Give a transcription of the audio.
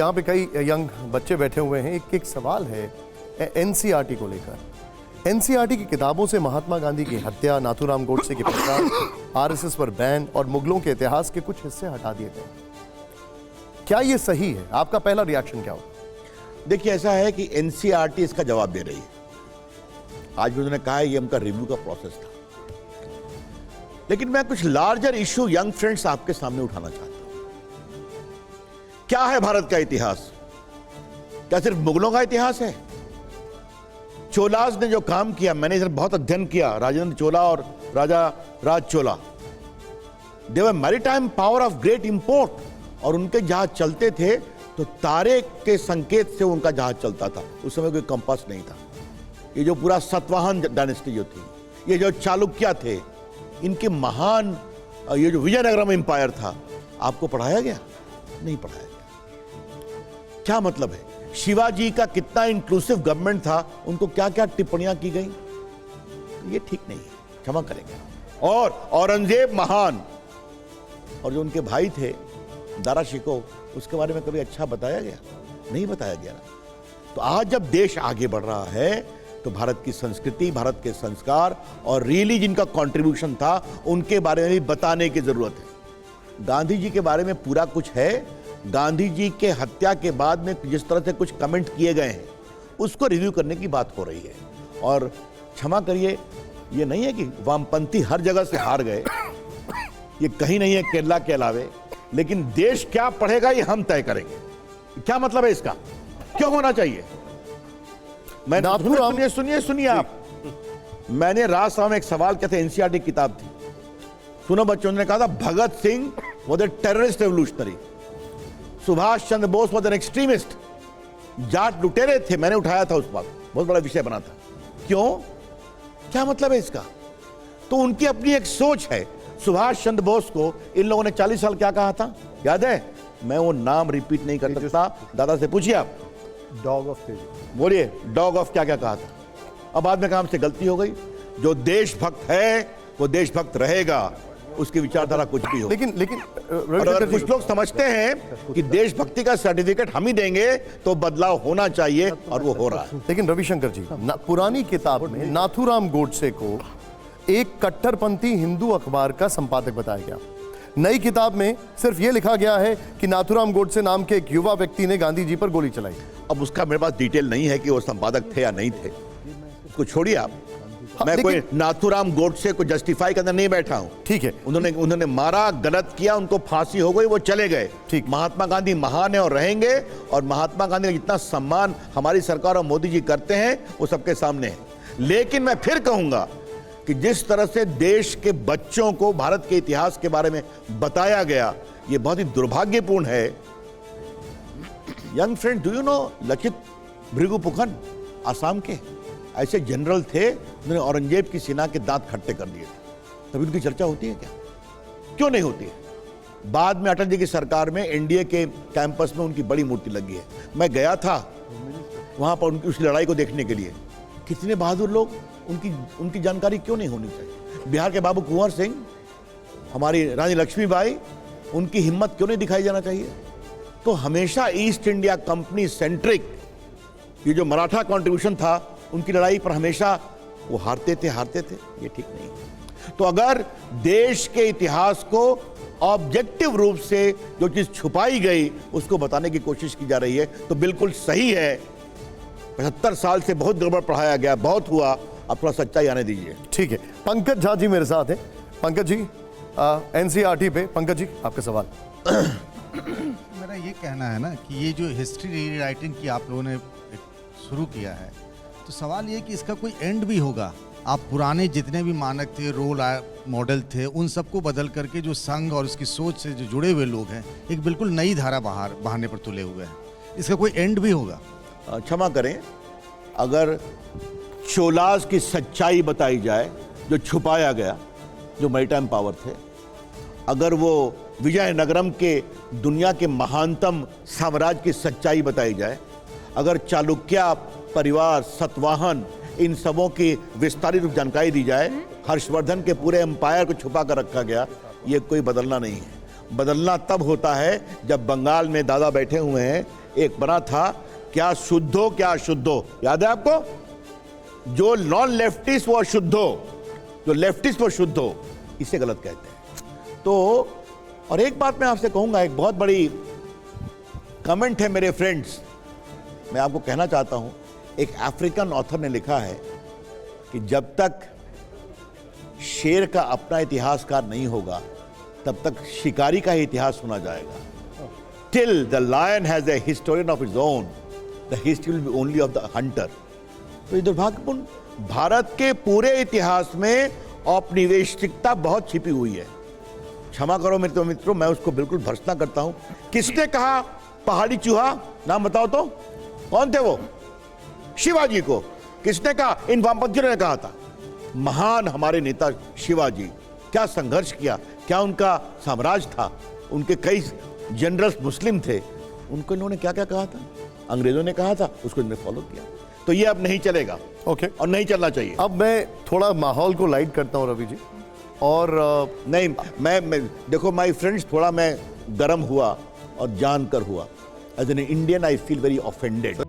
यहाँ पे कई यंग बच्चे बैठे हुए हैं। एक सवाल है एनसीईआरटी को लेकर। एनसीईआरटी की किताबों से महात्मा गांधी की हत्या, नाथूराम गोडसे की पहचान, आरएसएस पर बैन और मुगलों के इतिहास के कुछ हिस्से हटा दिए गए। क्या ये सही है? आपका पहला रिएक्शन क्या होगा? देखिए, ऐसा है कि एनसीईआरटी इसका जवाब दे रही है। आज भी उन्होंने कहा है ये उनका रिव्यू का प्रोसेस था, लेकिन मैं कुछ लार्जर इशू यंग फ्रेंड्स आपके सामने उठाना चाहता हूं। क्या है भारत का इतिहास? क्या सिर्फ मुगलों का इतिहास है? चोलाज ने जो काम किया, मैंने इधर बहुत अध्ययन किया, राजेंद्र चोला और Raja Raja Chola, they were maritime power of great import, और उनके जहाज चलते थे तो तारे के संकेत से उनका जहाज चलता था। उस समय कोई कंपास नहीं था। ये जो पूरा सतवाहन डायनेस्टी जो थी, ये जो चालुक्य थे, इनके महान, ये जो विजयनगरम एम्पायर था, आपको पढ़ाया गया? नहीं पढ़ाया गया। क्या मतलब है? शिवाजी का कितना इंक्लूसिव गवर्नमेंट था, उनको क्या क्या टिप्पणियां की गई, ये ठीक नहीं है, क्षमा करेंगे। और औरंगजेब महान, और जो उनके भाई थे दारा शिकोह, उसके बारे में कभी अच्छा बताया गया? नहीं बताया गया। तो आज जब देश आगे बढ़ रहा है तो भारत की संस्कृति, भारत के संस्कार और रियली जिनका कंट्रीब्यूशन था, उनके बारे में भी बताने की जरूरत है। गांधी जी के बारे में पूरा कुछ है। गांधी जी के हत्या के बाद में जिस तरह से कुछ कमेंट किए गए हैं, उसको रिव्यू करने की बात हो रही है। और क्षमा करिए, ये नहीं है कि वामपंथी हर जगह से हार गए, ये कहीं नहीं है केरला के अलावे, लेकिन देश क्या पढ़ेगा ये हम तय करेंगे। क्या मतलब है इसका? क्यों होना चाहिए? मैं सुनिए आप, मैंने राजसभा में एक सवाल किया था, एनसीईआरटी किताब थी, सुनो बच्चों ने कहा था Bhagat Singh was a terrorist revolutionary, Subhash Chandra Bose was an extremist, Jat लुटेरे थे। मैंने उठाया था उस वक्त, बहुत बड़ा विषय बना था। क्यों? क्या मतलब है इसका? तो उनकी अपनी एक सोच है। सुभाष चंद्र बोस को इन लोगों ने 40 साल क्या कहा था, याद है? मैं वो नाम रिपीट नहीं कर सकता, दादा से पूछिए आप। डॉग ऑफ तेज, बोलिए, डॉग ऑफ क्या क्या कहा था? अब बाद में काम से गलती हो गई। जो देशभक्त है वो देशभक्त रहेगा, उसकी विचारधारा कुछ भी हो। लेकिन अगर कुछ लोग समझते हैं कि देशभक्ति का सर्टिफिकेट हम ही देंगे तो बदलाव होना चाहिए, और वो हो रहा है। लेकिन रविशंकर जी, पुरानी किताब में नाथूराम गोडसे को एक कट्टरपंथी हिंदू अखबार का संपादक बताया गया। नई किताब में सिर्फ यह लिखा गया है कि नाथूराम गोडसे नाम के एक युवा व्यक्ति ने गांधी जी पर गोली चलाई। अब उसका मेरे पास डिटेल नहीं है कि वो संपादक थे या नहीं थे, उसको छोड़िए आप। मैं कोई नाथूराम गोडसे को जस्टिफाई करने नहीं बैठा हूं। ठीक है, उन्होंने मारा, गलत किया, उनको फांसी हो गई, वो चले गए। ठीक। महात्मा गांधी महान है और रहेंगे, और महात्मा गांधी का जितना सम्मान हमारी सरकार और मोदी जी करते हैं वो सबके सामने है। लेकिन मैं फिर कहूंगा कि जिस तरह से देश के बच्चों को भारत के इतिहास के बारे में बताया गया, ये बहुत ही दुर्भाग्यपूर्ण है। Young friend, do you know Lachit Borphukan, Assam के ऐसे जनरल थे, उन्होंने औरंगजेब की सेना के दांत खट्टे कर दिए थे। तभी उनकी चर्चा होती है क्या? क्यों नहीं होती है? बाद में अटल जी की सरकार में एनडीए के कैंपस में उनकी बड़ी मूर्ति लगी है। मैं गया था वहां पर उनकी उस लड़ाई को देखने के लिए। कितने बहादुर लोग, उनकी जानकारी क्यों नहीं होनी चाहिए? बिहार के बाबू कुंवर सिंह, हमारी रानी लक्ष्मीबाई, उनकी हिम्मत क्यों नहीं दिखाई जाना चाहिए? तो हमेशा ईस्ट इंडिया कंपनी सेंट्रिक ये जो मराठा कंट्रीब्यूशन था, उनकी लड़ाई पर हमेशा वो हारते थे। ये ठीक नहीं। तो अगर देश के इतिहास को ऑब्जेक्टिव रूप से जो चीज छुपाई गई उसको बताने की कोशिश की जा रही है, तो बिल्कुल सही है। 75 साल से बहुत गड़बड़ पढ़ाया गया, बहुत हुआ, अब थोड़ा सच्चाई आने दीजिए। ठीक है, पंकज झा जी मेरे साथ हैं। पंकज जी, एनसीईआरटी पे, पंकज जी आपका सवाल। मेरा ये कहना है ना कि ये जो हिस्ट्री रीराइटिंग की आप लोगों ने शुरू किया है, तो सवाल ये कि इसका कोई एंड भी होगा। आप पुराने जितने भी मानक थे, रोल मॉडल थे, उन सबको बदल करके जो संघ और उसकी सोच से जो जुड़े हुए लोग हैं, एक बिल्कुल नई धारा बहाने पर तुले हुए हैं। इसका कोई एंड भी होगा? क्षमा करें, अगर चोलाज की सच्चाई बताई जाए, जो छुपाया गया, जो मैरीटाइम पावर थे, अगर वो विजयनगरम के दुनिया के महानतम साम्राज्य की सच्चाई बताई जाए, अगर चालुक्य परिवार, सतवाहन, इन सबों की विस्तारित जानकारी दी जाए, हर्षवर्धन के पूरे एम्पायर को छुपा कर रखा गया, ये कोई बदलना नहीं है। बदलना तब होता है जब बंगाल में दादा बैठे हुए हैं, एक बना था क्या शुद्ध हो क्या अशुद्ध हो, याद है आपको? जो नॉन लेफ्टिस्ट वो अशुद्ध हो, जो लेफ्टिस्ट वो शुद्ध हो, इसे गलत कहते हैं। तो और एक बात मैं आपसे कहूंगा, एक बहुत बड़ी कमेंट है मेरे फ्रेंड्स, मैं आपको कहना चाहता हूं। एक अफ्रीकन ऑथर ने लिखा है कि जब तक शेर का अपना इतिहासकार नहीं होगा तब तक शिकारी का ही इतिहास सुना जाएगा। Till the lion has a historian of its own, the history will be only of the hunter. तो ये दुर्भाग्यपूर्ण, भारत के पूरे इतिहास में औपनिवेशिकता बहुत छिपी हुई है। क्षमा करो मेरे मित्रों, मैं उसको बिल्कुल भर्त्सना करता हूं। किसने कहा पहाड़ी चूहा? नाम बताओ तो, कौन थे वो? शिवाजी को। किसने कहा? इन वामपंथियों ने कहा था। महान हमारे नेता शिवाजी, क्या संघर्ष किया, क्या उनका साम्राज्य था, उनके कई जनरल्स मुस्लिम थे, उनको इन्होंने क्या क्या कहा था, अंग्रेजों ने कहा था, उसको इन्होंने फॉलो किया। तो ये अब नहीं चलेगा, ओके, और नहीं चलना चाहिए। अब मैं थोड़ा माहौल को लाइट करता हूं रवि जी, और नहीं, मैं देखो माय फ्रेंड्स, थोड़ा मैं गर्म हुआ और जानकर हुआ। As an Indian I feel very offended.